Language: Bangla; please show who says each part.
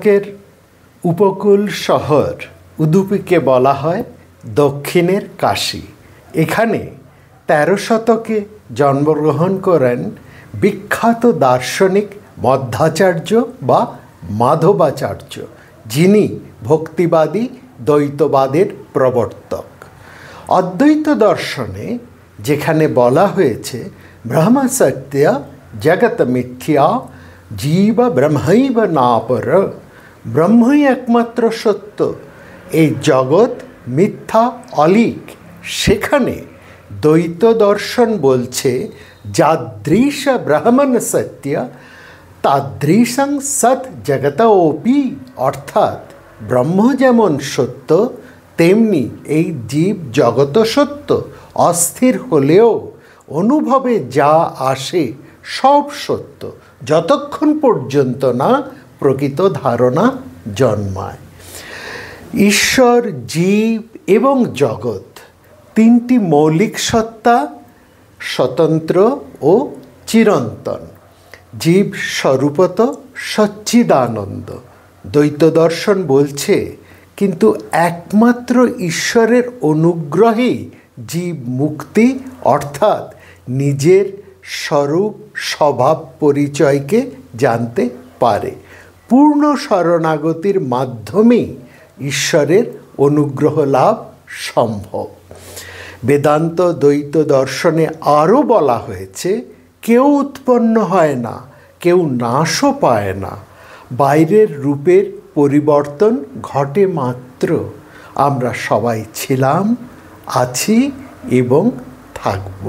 Speaker 1: এর উপকূল শহর উদুপিকে বলা হয় দক্ষিণের কাশী। এখানে ১৩ শতকে জন্মগ্রহণ করেন বিখ্যাত দার্শনিক মধ্বাচার্য বা মাধবাচার্য, যিনি ভক্তিবাদী দ্বৈতবাদের প্রবর্তক। অদ্বৈত দর্শনে যেখানে বলা হয়েছে ব্রহ্ম সত্য জগৎ মিথ্যা জীব ব্রহ্মৈব নাপর, ব্রহ্মই একমাত্র সত্য, এই জগৎ মিথ্যা অলীক, সেখানে দ্বৈত দর্শন বলছে যাদৃশ ব্রহ্মণ সত্য তাদৃশং সৎ জগতোপি, অর্থাৎ ব্রহ্ম যেমন সত্য তেমনি এই জীব জগৎ সত্য। অস্থির হলেও অনুভবে যা আসে সব সত্য, যতক্ষণ পর্যন্ত না প্রকৃত ধারণা জন্মায়। ঈশ্বর, জীব এবং জগৎ তিনটি মৌলিক সত্তা, স্বতন্ত্র ও চিরন্তন। জীব স্বরূপত সচ্চিদানন্দ। দ্বৈত দর্শন বলছে কিন্তু একমাত্র ঈশ্বরের অনুগ্রহেই জীব মুক্তি অর্থাৎ নিজের স্বরূপ স্বভাব পরিচয়কে জানতে পারে। পূর্ণ শরণাগতির মাধ্যমেই ঈশ্বরের অনুগ্রহ লাভ সম্ভব। বেদান্ত দ্বৈত দর্শনে আরও বলা হয়েছে কেউ উৎপন্ন হয় না, কেউ নাশও পায় না, বাইরের রূপের পরিবর্তন ঘটে মাত্র। আমরা সবাই ছিলাম, আছি এবং থাকব।